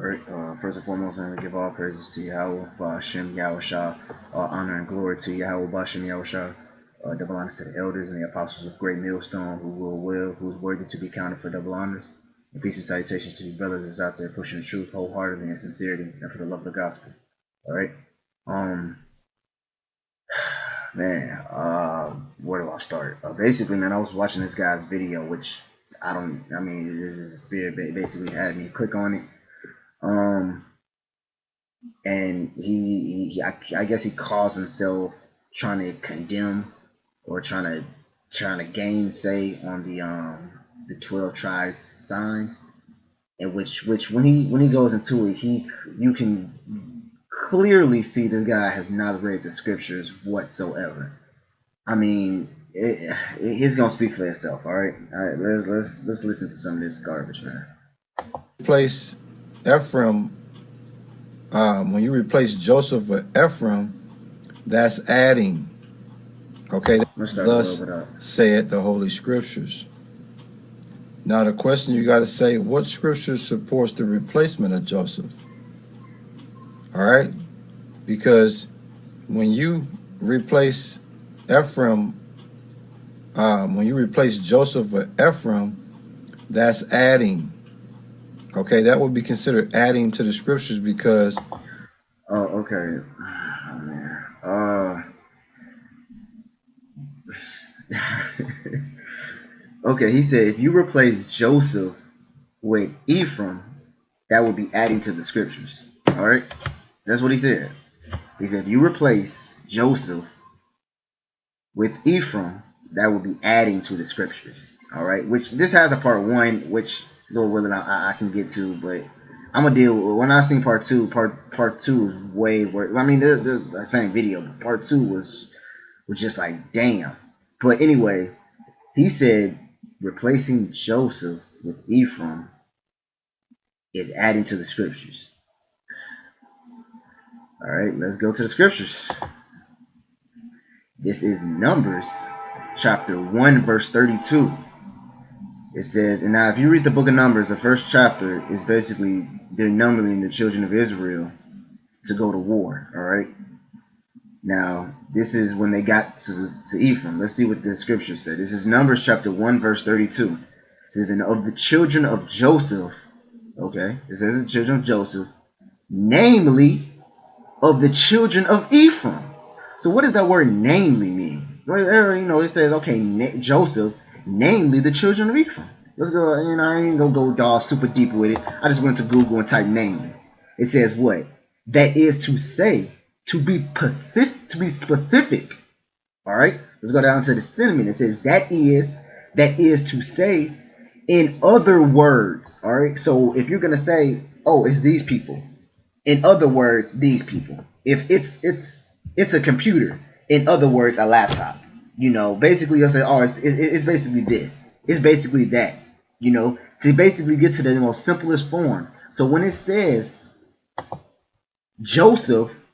Right. First and foremost, I'm going to give all praises to Yahweh, Ba'ashem, Yahushua, honor and glory to Yahweh, Ba'ashem, Yahushua, double honors to the elders and the apostles of Great Millstone, who rule well, who is worthy to be counted for double honors. And peace and salutations to these brothers that's out there pushing the truth wholeheartedly and sincerity and for the love of the gospel. All right. Where do I start? Basically, man, I was watching this guy's video, which I mean, this is a spirit basically had me click on it. And I guess he calls himself trying to condemn or trying to gainsay on the 12 tribes sign, and which when he goes into it, you can clearly see this guy has not read the scriptures whatsoever. I mean, it's gonna speak for itself. All right, let's listen to some of this garbage, man. Replace Ephraim. When you replace Joseph with Ephraim, that's adding. Okay, thus saith the Holy Scriptures. Now the question you got to say, what scripture supports the replacement of Joseph? All right, because when you replace Ephraim, when you replace Joseph with Ephraim, that's adding. Okay, that would be considered adding to the scriptures because. Oh, okay. Oh, man. Okay, he said if you replace Joseph with Ephraim, that would be adding to the scriptures. All right, that's what he said. He said if you replace Joseph with Ephraim, that would be adding to the scriptures. All right, which this has a part one, which Lord willing I can get to, but I'm gonna deal with when I seen part two. Part two is way worse. I mean, they're the same video, but part two was just like damn. But anyway, he said replacing Joseph with Ephraim is adding to the scriptures. All right, let's go to the scriptures. This is Numbers chapter 1 verse 32. It says, and now if you read the book of Numbers, the first chapter is basically they're numbering the children of Israel to go to war. All right. Now, this is when they got to Ephraim. Let's see what the scripture said. This is Numbers chapter 1 verse 32. It says, and of the children of Joseph, okay, it says the children of Joseph, namely of the children of Ephraim. So what does that word namely mean? You know, it says, okay, Joseph, namely the children of Ephraim. Let's go, you know, I ain't gonna go all super deep with it. I just went to Google and typed namely. It says what? That is to say, to be specific. All right, let's go down to the synonym. It says that is to say, in other words. All right, so if you're gonna say, oh, it's these people, in other words, these people. If it's a computer, in other words, a laptop. You know, basically you'll say, oh, it's basically this. It's basically that. You know, to basically get to the most simplest form. So when it says Joseph,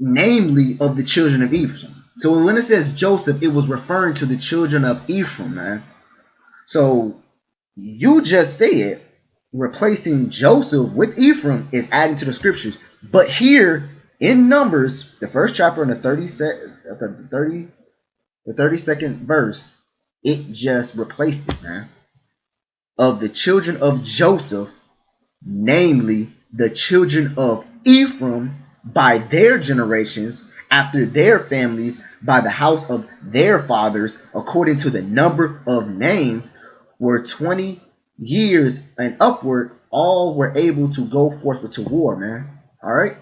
namely of the children of Ephraim. So when it says Joseph, it was referring to the children of Ephraim, man. So you just said replacing Joseph with Ephraim is adding to the scriptures. But here in Numbers, the first chapter in the 32nd verse, it just replaced it, man. Of the children of Joseph, namely the children of Ephraim, by their generations, after their families, by the house of their fathers, according to the number of names, were 20 years and upward, all were able to go forth to war, man. All right.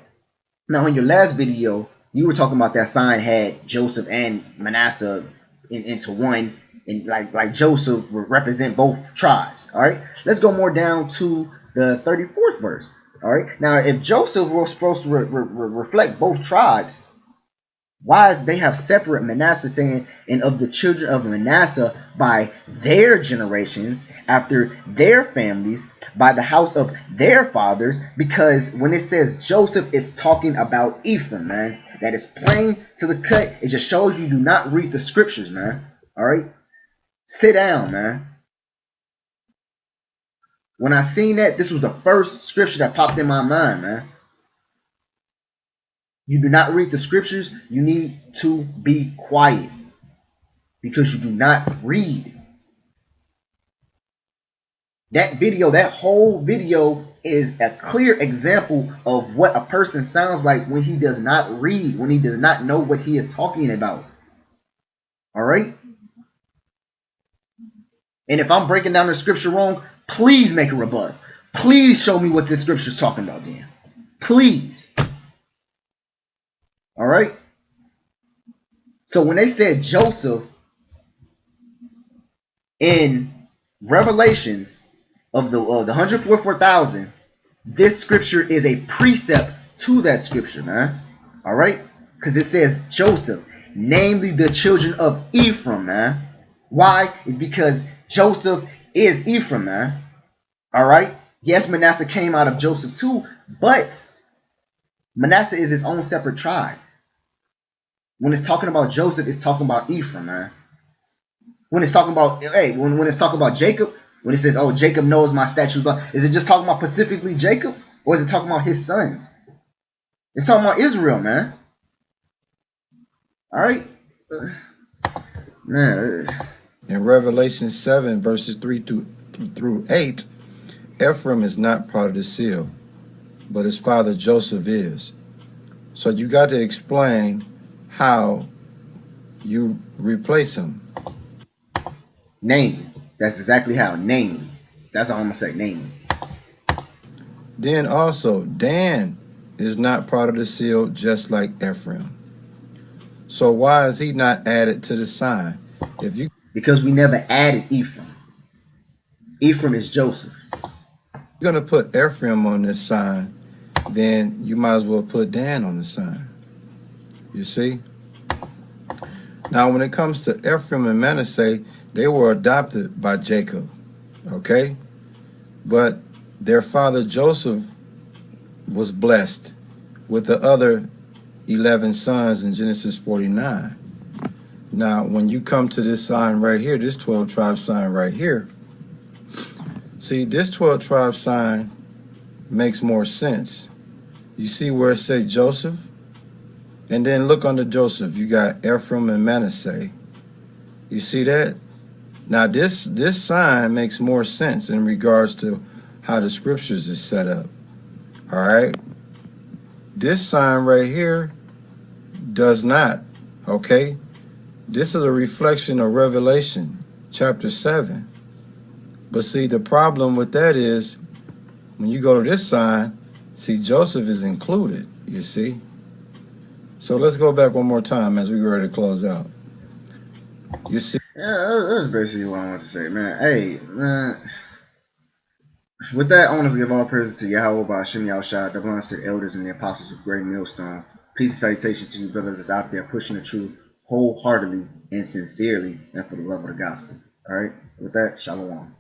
Now, in your last video, you were talking about that sign had Joseph and Manasseh into one, and like Joseph represent both tribes. All right. Let's go more down to the 34th verse. All right. Now, if Joseph was supposed to reflect both tribes, why is they have separate Manasseh saying, and of the children of Manasseh by their generations, after their families, by the house of their fathers? Because when it says Joseph, it's talking about Ephraim, man. That is plain to the cut. It just shows you do not read the scriptures, man. All right. Sit down, man. When I seen that, this was the first scripture that popped in my mind, man. You do not read the scriptures, you need to be quiet because you do not read. That video, that whole video is a clear example of what a person sounds like when he does not read, when he does not know what he is talking about. All right? And if I'm breaking down the scripture wrong, please make a rebuttal. Please show me what this scripture is talking about, Dan. Please. All right? So when they said Joseph in Revelations of the 144,000, this scripture is a precept to that scripture, man. All right? Because it says Joseph, namely the children of Ephraim, man. Why? It's because Joseph is Ephraim, man. All right? Yes, Manasseh came out of Joseph too, but Manasseh is his own separate tribe. When it's talking about Joseph, it's talking about Ephraim, man. When it's talking about, hey, when it's talking about Jacob, when it says, oh, Jacob knows my statutes, is it just talking about specifically Jacob? Or is it talking about his sons? It's talking about Israel, man. All right? Man. In Revelation 7, verses 3 through 8, Ephraim is not part of the seal, but his father Joseph is. So you got to explain how you replace him. Name. That's exactly how. Name. That's all I'm going to say. Name. Then also, Dan is not part of the seal, just like Ephraim. So why is he not added to the sign? Because we never added Ephraim. Ephraim is Joseph. You're going to put Ephraim on this sign, then you might as well put Dan on the sign. You see? Now, when it comes to Ephraim and Manasseh, they were adopted by Jacob, okay? But their father Joseph was blessed with the other 11 sons in Genesis 49. Now, when you come to this sign right here, this 12 tribe sign right here, see, this 12 tribe sign makes more sense. You see where it says Joseph? And then look under Joseph, you got Ephraim and Manasseh. You see that? Now, this sign makes more sense in regards to how the scriptures is set up. All right? This sign right here does not, okay? This is a reflection of Revelation chapter 7. But see, the problem with that is when you go to this sign, see, Joseph is included, you see? So let's go back one more time as we get ready to close out. You see? Yeah, that's basically what I want to say, man. Hey, man. With that, I want to give all praises to Yahweh by Hashem Yahushua, double honors to the elders and the apostles of Great Millstone. Peace and salutation to you brothers that's out there pushing the truth wholeheartedly and sincerely and for the love of the gospel. All right? With that, shalom.